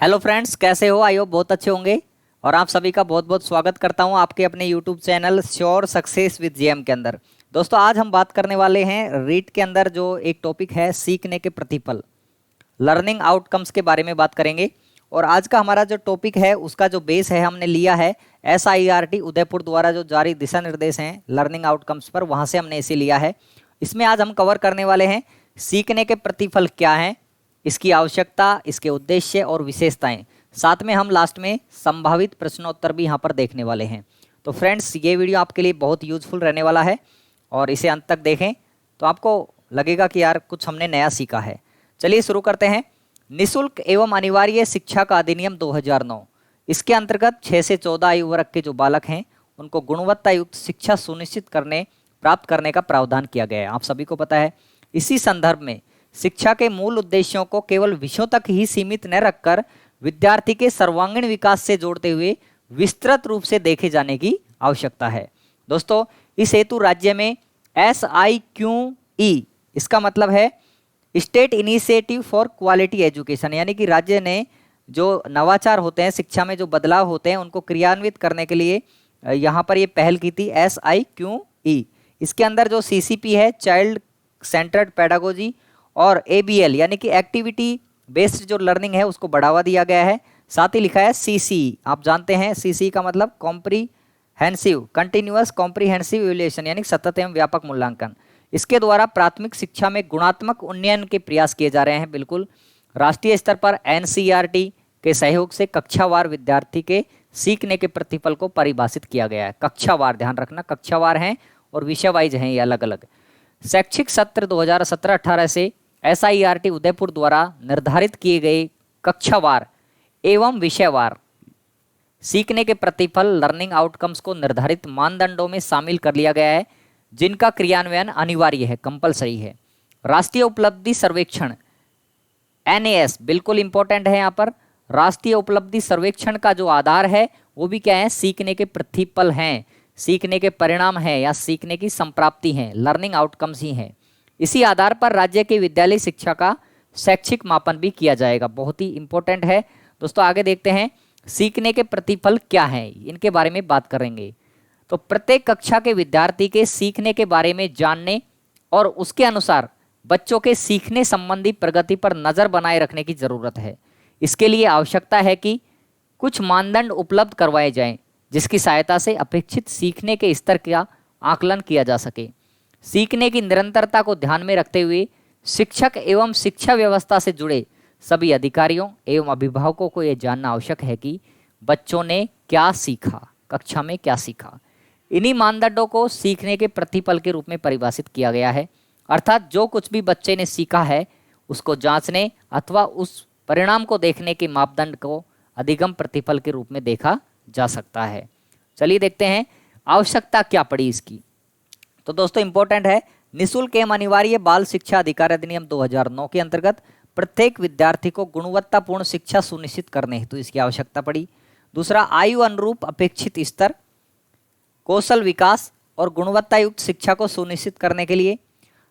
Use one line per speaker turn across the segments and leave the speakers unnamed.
Hello friends, कैसे हो? I hope बहुत अच्छे होंगे। और आप सभी का बहुत बहुत स्वागत करता हूं आपके अपने YouTube channel sure success with JM के अंदर। दोस्तों, आज हम बात करने वाले हैं रीट के अंदर जो एक टॉपिक है सीखने के प्रतिफल, लर्निंग आउटकम्स के बारे में बात करेंगे। और आज का हमारा जो टॉपिक है उसका जो बेस है हमने लिया है SIRT उदयपुर द्वारा जो जारी दिशा निर्देश हैं लर्निंग आउटकम्स पर, वहाँ से हमने इसे लिया है। इसमें आज हम कवर करने वाले हैं सीखने के प्रतिफल क्या हैं, इसकी आवश्यकता, इसके उद्देश्य और विशेषताएं। साथ में हम लास्ट में संभावित प्रश्नोत्तर भी यहाँ पर देखने वाले हैं। तो फ्रेंड्स, ये वीडियो आपके लिए बहुत यूजफुल रहने वाला है और इसे अंत तक देखें तो आपको लगेगा कि यार कुछ हमने नया सीखा है। चलिए शुरू करते हैं। निःशुल्क एवं अनिवार्य शिक्षा का अधिनियम 2009, इसके अंतर्गत 6 से 14 आयु वर्ग के जो बालक हैं उनको गुणवत्ता युक्त शिक्षा सुनिश्चित प्राप्त करने का प्रावधान किया गया है। आप सभी को पता है, इसी संदर्भ में शिक्षा के मूल उद्देश्यों को केवल विषयों तक ही सीमित न रखकर विद्यार्थी के सर्वांगीण विकास से जोड़ते हुए विस्तृत रूप से देखे जाने की आवश्यकता है। दोस्तों, इस हेतु राज्य में SIQE, इसका मतलब है state initiative for quality education, यानी कि राज्य ने जो नवाचार होते हैं, शिक्षा में जो बदलाव होते हैं, उनको क्रियान्वित करने के लिए यहाँ पर ये पहल की थी SIQE। इसके अंदर जो CCP है, चाइल्ड सेंटर्ड पेडागोजी, और ABL यानी कि एक्टिविटी बेस्ड जो लर्निंग है उसको बढ़ावा दिया गया है। साथ ही लिखा है CCE। आप जानते हैं CCE का मतलब कॉम्प्रीहेंसिव कंटिन्यूअस कॉम्प्रीहेंसिव इवैल्यूएशन, यानी सतत एवं व्यापक मूल्यांकन। इसके द्वारा प्राथमिक शिक्षा में गुणात्मक उन्नयन के प्रयास किए जा रहे हैं। बिल्कुल राष्ट्रीय स्तर पर NCERT के सहयोग से कक्षावार विद्यार्थी के सीखने के प्रतिफल को परिभाषित किया गया है। कक्षावार, ध्यान रखना, कक्षावार हैं और विषय वाइज हैं ये अलग अलग। शैक्षिक सत्र 2017-18 से SIRT उदयपुर द्वारा निर्धारित किए गए कक्षावार एवं विषयवार सीखने के प्रतिफल लर्निंग आउटकम्स को निर्धारित मानदंडों में शामिल कर लिया गया है, जिनका क्रियान्वयन अनिवार्य है, कंपलसरी है। राष्ट्रीय उपलब्धि सर्वेक्षण NAS बिल्कुल इंपॉर्टेंट है। यहाँ पर राष्ट्रीय उपलब्धि सर्वेक्षण का जो आधार है वो भी क्या है? सीखने के प्रतिफल हैं, सीखने के परिणाम हैं या सीखने की संप्राप्ति हैं, लर्निंग आउटकम्स ही हैं। इसी आधार पर राज्य के विद्यालय शिक्षा का शैक्षिक मापन भी किया जाएगा। बहुत ही इंपॉर्टेंट है। दोस्तों, आगे देखते हैं सीखने के प्रतिफल क्या हैं, इनके बारे में बात करेंगे। तो प्रत्येक कक्षा के विद्यार्थी के सीखने के बारे में जानने और उसके अनुसार बच्चों के सीखने संबंधी प्रगति पर नजर बनाए रखने की जरूरत है। इसके लिए आवश्यकता है कि कुछ मानदंड उपलब्ध करवाए जाएं, जिसकी सहायता से अपेक्षित सीखने के स्तर का आकलन किया जा सके। सीखने की निरंतरता को ध्यान में रखते हुए शिक्षक एवं शिक्षा व्यवस्था से जुड़े सभी अधिकारियों एवं अभिभावकों को यह जानना आवश्यक है कि बच्चों ने क्या सीखा, कक्षा में क्या सीखा। इन्हीं मानदंडों को सीखने के प्रतिफल के रूप में परिभाषित किया गया है। अर्थात जो कुछ भी बच्चे ने सीखा है उसको जांचने अथवा उस परिणाम को देखने के मापदंड को अधिगम प्रतिफल के रूप में देखा जा सकता है। चलिए देखते हैं आवश्यकता क्या पड़ी इसकी। तो दोस्तों, इंपॉर्टेंट है, निःशुल्क एवं अनिवार्य बाल शिक्षा अधिकार अधिनियम 2009 के अंतर्गत प्रत्येक विद्यार्थी को गुणवत्तापूर्ण शिक्षा सुनिश्चित करने हेतु इसकी आवश्यकता पड़ी। दूसरा, आयु अनुरूप अपेक्षित स्तर, कौशल विकास और गुणवत्ता युक्त शिक्षा को सुनिश्चित करने के लिए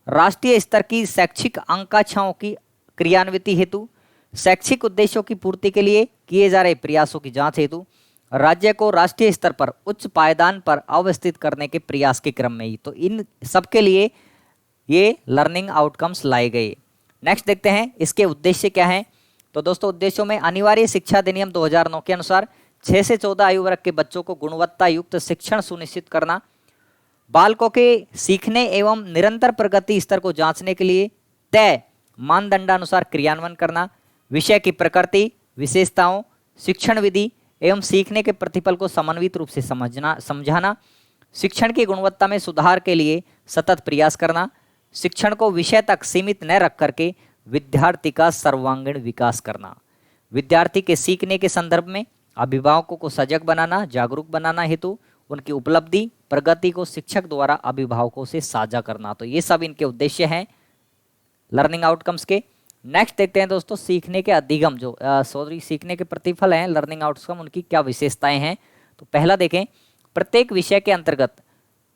राष्ट्रीय स्तर की शैक्षिक आकांक्षाओं की क्रियान्विति हेतु, शैक्षिक उद्देश्यों की पूर्ति के लिए किए जा रहे प्रयासों की जांच हेतु राज्य को राष्ट्रीय स्तर पर उच्च पायदान पर अवस्थित करने के प्रयास के क्रम में ही, तो इन सब के लिए ये लर्निंग आउटकम्स लाए गए। नेक्स्ट देखते हैं इसके उद्देश्य क्या हैं। तो दोस्तों, उद्देश्यों में अनिवार्य शिक्षा अधिनियम 2009 के अनुसार 6 से 14 आयु वर्ग के बच्चों को गुणवत्ता युक्त शिक्षण सुनिश्चित करना, बालकों के सीखने एवं निरंतर प्रगति स्तर को जांचने के लिए तय मानदंडानुसार क्रियान्वयन करना, विषय की प्रकृति, विशेषताओं, शिक्षण विधि एवं सीखने के प्रतिफल को समन्वित रूप से समझाना, शिक्षण की गुणवत्ता में सुधार के लिए सतत प्रयास करना, शिक्षण को विषय तक सीमित न रख करके विद्यार्थी का सर्वांगीण विकास करना, विद्यार्थी के सीखने के संदर्भ में अभिभावकों को सजग बनाना, जागरूक बनाना हेतु उनकी उपलब्धि प्रगति को शिक्षक द्वारा अभिभावकों से साझा करना। तो ये सब इनके उद्देश्य हैं लर्निंग आउटकम्स के। नेक्स्ट देखते हैं दोस्तों, सीखने के अधिगम जो सीखने के प्रतिफल हैं लर्निंग आउटकम, उनकी क्या विशेषताएं हैं। तो पहला देखें, प्रत्येक विषय के अंतर्गत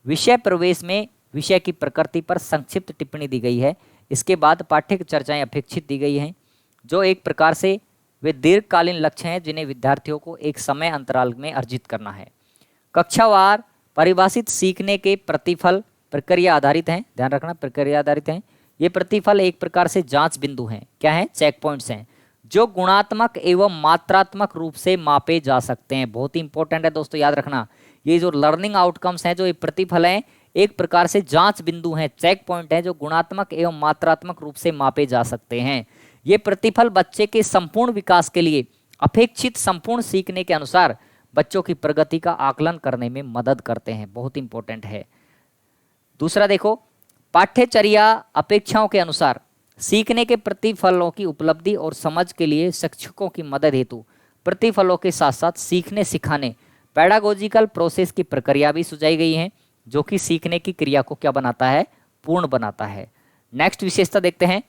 विषय प्रवेश में विषय की प्रकृति पर संक्षिप्त टिप्पणी दी गई है। इसके बाद पाठ्य चर्चाएं अपेक्षित दी गई हैं, जो एक प्रकार से वे दीर्घकालीन लक्ष्य हैं जिन्हें विद्यार्थियों को एक समय अंतराल में अर्जित करना है। कक्षावार परिभाषित सीखने के प्रतिफल प्रक्रिया आधारित हैं, ध्यान रखना प्रक्रिया आधारित हैं। ये प्रतिफल एक प्रकार से जांच बिंदु हैं, क्या है, चेक पॉइंट्स हैं, जो गुणात्मक एवं मात्रात्मक रूप से मापे जा सकते हैं। बहुत ही इंपॉर्टेंट है दोस्तों, याद रखना, ये जो लर्निंग आउटकम्स हैं, जो ये प्रतिफल हैं, एक प्रकार से जांच बिंदु हैं, चेक पॉइंट हैं, जो गुणात्मक एवं मात्रात्मक रूप से मापे जा सकते हैं। ये प्रतिफल बच्चे के संपूर्ण विकास के लिए अपेक्षित संपूर्ण सीखने के अनुसार बच्चों की प्रगति का आकलन करने में मदद करते हैं। बहुत इंपॉर्टेंट है। दूसरा देखो, पाठ्यचर्या अपेक्षाओं के अनुसार सीखने के प्रतिफलों की उपलब्धि और समझ के लिए शिक्षकों की मदद हेतु प्रतिफलों के साथ साथ सीखने सिखाने पेडागोजिकल प्रोसेस की प्रक्रिया भी सुझाई गई है, जो कि सीखने की क्रिया को क्या बनाता है, पूर्ण बनाता है। नेक्स्ट विशेषता देखते हैं,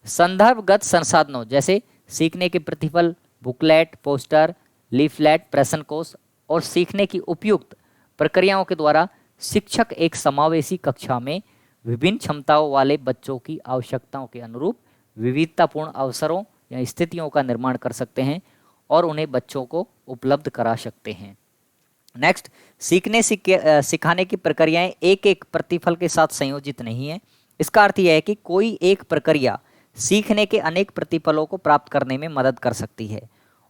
संदर्भगत संसाधनों जैसे सीखने के प्रतिफल, बुकलेट, पोस्टर, लीफलेट, प्रश्न कोश और सीखने की उपयुक्त प्रक्रियाओं के द्वारा शिक्षक एक समावेशी कक्षा में विभिन्न क्षमताओं वाले बच्चों की आवश्यकताओं के अनुरूप विविधतापूर्ण अवसरों या स्थितियों का निर्माण कर सकते हैं और उन्हें बच्चों को उपलब्ध करा सकते हैं। नेक्स्ट, सीखने सिखाने की प्रक्रियाएं एक एक प्रतिफल के साथ संयोजित नहीं है। इसका अर्थ यह है कि कोई एक प्रक्रिया सीखने के अनेक प्रतिफलों को प्राप्त करने में मदद कर सकती है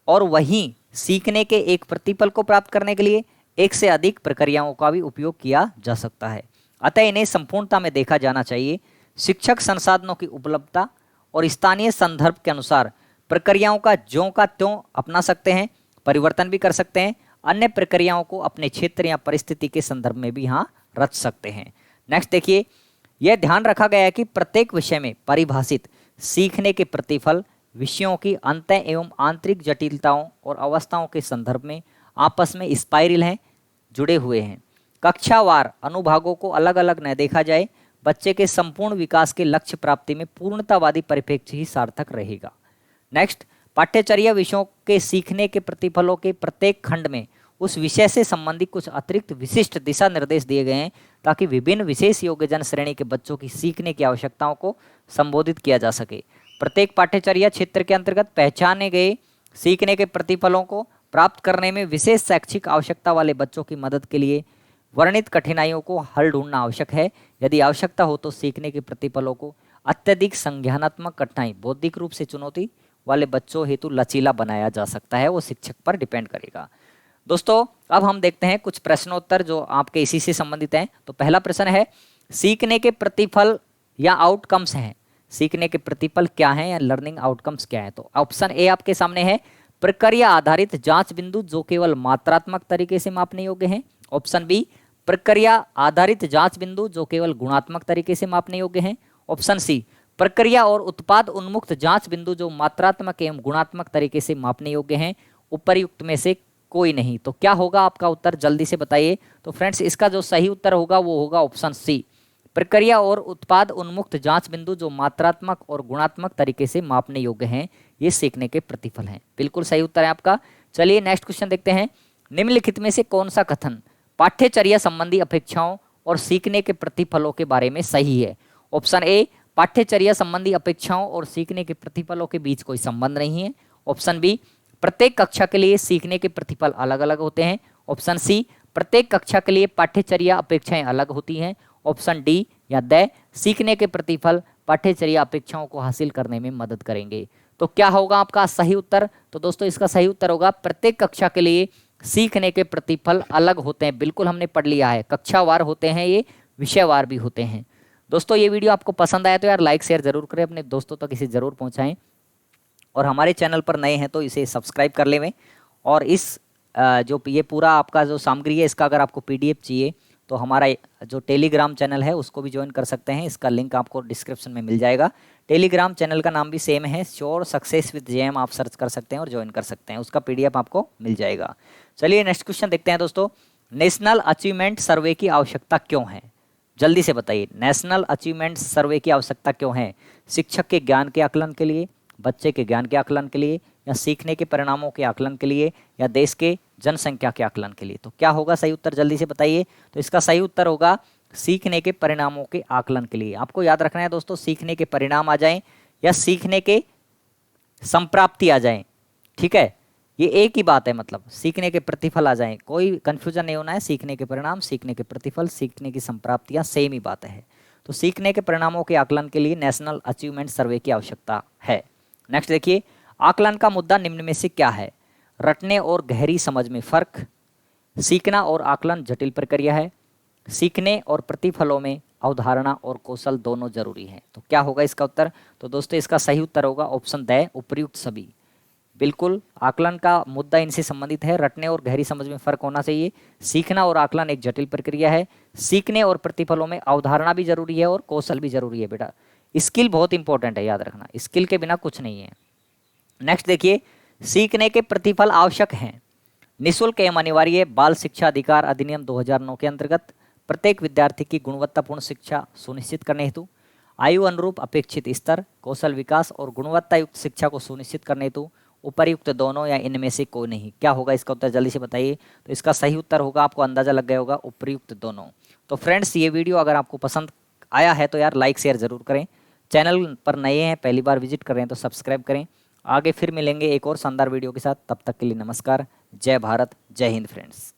और वहीं सीखने के एक प्रतिफल को प्राप्त करने के लिए एक से अधिक प्रक्रियाओं का भी उपयोग किया जा सकता है। अतः इन्हें संपूर्णता में देखा जाना चाहिए। शिक्षक संसाधनों की उपलब्धता और स्थानीय संदर्भ के अनुसार प्रक्रियाओं का ज्यों का त्यों अपना सकते हैं, परिवर्तन भी कर सकते हैं, अन्य प्रक्रियाओं को अपने क्षेत्र या परिस्थिति के संदर्भ में भी यहाँ रच सकते हैं। नेक्स्ट देखिए, यह ध्यान रखा गया है कि प्रत्येक विषय में परिभाषित सीखने के प्रतिफल विषयों की अंत एवं आंतरिक जटिलताओं और अवस्थाओं के संदर्भ में आपस में स्पाइरल हैं, जुड़े हुए हैं। कक्षावार अनुभागों को अलग अलग न देखा जाए, बच्चे के संपूर्ण विकास के लक्ष्य प्राप्ति में पूर्णतावादी परिप्रेक्ष्य ही सार्थक रहेगा। नेक्स्ट, पाठ्यचर्या विषयों के सीखने के प्रतिफलों के प्रत्येक खंड में उस विषय से संबंधित कुछ अतिरिक्त विशिष्ट दिशा निर्देश दिए गए हैं ताकि विभिन्न विशेष योग्यजन श्रेणी के बच्चों की सीखने की आवश्यकताओं को संबोधित किया जा सके। प्रत्येक पाठ्यचर्या क्षेत्र के अंतर्गत पहचाने गए सीखने के प्रतिफलों को प्राप्त करने में विशेष शैक्षिक आवश्यकता वाले बच्चों की मदद के लिए वर्णित कठिनाइयों को हल ढूंढना आवश्यक है। यदि आवश्यकता हो तो सीखने के प्रतिफलों को अत्यधिक संज्ञानात्मक कठिनाई, बौद्धिक रूप से चुनौती वाले बच्चों हेतु लचीला बनाया जा सकता है। वो शिक्षक पर डिपेंड करेगा। दोस्तों, अब हम देखते हैं कुछ प्रश्नोत्तर जो आपके इसी से संबंधित हैं। तो पहला प्रश्न है, सीखने के प्रतिफल या आउटकम्स हैं। सीखने के प्रतिफल क्या हैं या लर्निंग आउटकम्स क्या है? तो ऑप्शन ए आपके सामने है, प्रक्रिया आधारित जांच बिंदु जो केवल मात्रात्मक तरीके से मापने योग्य हैं। ऑप्शन बी, प्रक्रिया आधारित जांच बिंदु जो केवल गुणात्मक तरीके से मापने योग्य हैं। ऑप्शन सी, प्रक्रिया और उत्पाद उन्मुक्त जांच बिंदु जो मात्रात्मक एवं गुणात्मक तरीके से मापने योग्य हैं। उपर्युक्त में से कोई नहीं। तो क्या होगा आपका उत्तर, जल्दी से बताइए। तो फ्रेंड्स, इसका जो सही उत्तर होगा वो होगा ऑप्शन सी, प्रक्रिया और उत्पाद उन्मुक्त जांच बिंदु जो मात्रात्मक और गुणात्मक तरीके से मापने योग्य हैं, ये सीखने के प्रतिफल हैं। बिल्कुल सही उत्तर है आपका। चलिए नेक्स्ट क्वेश्चन देखते हैं। निम्नलिखित में से कौन सा कथन पाठ्यचर्या संबंधी अपेक्षाओं और सीखने के प्रतिफलों के बारे में सही है? ऑप्शन ए, पाठ्यचर्या संबंधी अपेक्षाओं और सीखने के प्रतिफलों के बीच कोई संबंध नहीं है। ऑप्शन बी, प्रत्येक कक्षा के लिए सीखने के प्रतिफल अलग अलग होते हैं। ऑप्शन सी, प्रत्येक कक्षा के लिए पाठ्यचर्या अपेक्षाएं अलग होती हैं। ऑप्शन डी या द, सीखने के प्रतिफल पाठ्यचर्या अपेक्षाओं को हासिल करने में मदद करेंगे। तो क्या होगा आपका सही उत्तर? तो दोस्तों, इसका सही उत्तर होगा प्रत्येक कक्षा के लिए सीखने के प्रतिफल अलग होते हैं। बिल्कुल हमने पढ़ लिया है, कक्षावार होते हैं, ये विषयवार भी होते हैं। दोस्तों, ये वीडियो आपको पसंद आया तो यार लाइक शेयर जरूर करें, अपने दोस्तों तक इसे जरूर पहुंचाएं और हमारे चैनल पर नए हैं तो इसे सब्सक्राइब कर लें। और इस जो ये पूरा आपका जो सामग्री है, इसका अगर आपको PDF चाहिए तो हमारा जो टेलीग्राम चैनल है उसको भी ज्वाइन कर सकते हैं। इसका लिंक आपको डिस्क्रिप्शन में मिल जाएगा। टेलीग्राम चैनल का नाम भी सेम है, श्योर सक्सेस विद JM, आप सर्च कर सकते हैं और ज्वाइन कर सकते हैं। उसका PDF आपको मिल जाएगा। चलिए नेक्स्ट क्वेश्चन देखते हैं दोस्तों। नेशनल अचीवमेंट सर्वे की आवश्यकता क्यों है? जल्दी से बताइए, नेशनल अचीवमेंट सर्वे की आवश्यकता क्यों है? शिक्षक के ज्ञान के आकलन के लिए, बच्चे के ज्ञान के आकलन के लिए, या सीखने के परिणामों के आकलन के लिए, या देश के जनसंख्या के आकलन के लिए? तो क्या होगा सही उत्तर, जल्दी से बताइए। तो इसका सही उत्तर होगा सीखने के परिणामों के आकलन के लिए। आपको याद रखना है दोस्तों, सीखने के परिणाम आ जाएं या सीखने के संप्राप्ति आ जाएं, ठीक है, ये एक ही बात है, मतलब सीखने के प्रतिफल आ जाएं, कोई कंफ्यूजन नहीं होना है। सीखने के परिणाम, सीखने के प्रतिफल, सीखने की संप्राप्तियां सेम ही बात है। तो सीखने के परिणामों के आकलन के लिए नेशनल अचीवमेंट सर्वे की आवश्यकता है। नेक्स्ट देखिए, आकलन का मुद्दा निम्न में से क्या है? रटने और गहरी समझ में फर्क, सीखना और आकलन जटिल प्रक्रिया है, सीखने और प्रतिफलों में अवधारणा और कौशल दोनों जरूरी हैं। तो क्या होगा इसका उत्तर? तो दोस्तों इसका सही उत्तर होगा ऑप्शन द, उपर्युक्त सभी। बिल्कुल, आकलन का मुद्दा इनसे संबंधित है। रटने और गहरी समझ में फर्क होना चाहिए, सीखना और आकलन एक जटिल प्रक्रिया है, सीखने और प्रतिफलों में अवधारणा भी जरूरी है और कौशल भी जरूरी है। बेटा स्किल बहुत इंपॉर्टेंट है, याद रखना, स्किल के बिना कुछ नहीं है। नेक्स्ट देखिए, सीखने के प्रतिफल आवश्यक हैं। निःशुल्क एवं अनिवार्य बाल शिक्षा अधिकार अधिनियम 2009 के अंतर्गत प्रत्येक विद्यार्थी की गुणवत्तापूर्ण शिक्षा सुनिश्चित करने हेतु आयु अनुरूप अपेक्षित स्तर, कौशल विकास और गुणवत्ता युक्त शिक्षा को सुनिश्चित करने हेतु उपर्युक्त दोनों या इनमें से कोई नहीं। क्या होगा इसका उत्तर? जल्दी से बताइए। तो इसका सही उत्तर होगा, आपको अंदाजा लग गया होगा, उपर्युक्त दोनों। तो फ्रेंड्स, ये वीडियो अगर आपको पसंद आया है तो यार लाइक शेयर जरूर करें। चैनल पर नए हैं, पहली बार विजिट कर रहे हैं तो सब्सक्राइब करें। आगे फिर मिलेंगे एक और शानदार वीडियो के साथ, तब तक के लिए नमस्कार। जय भारत, जय हिंद फ्रेंड्स।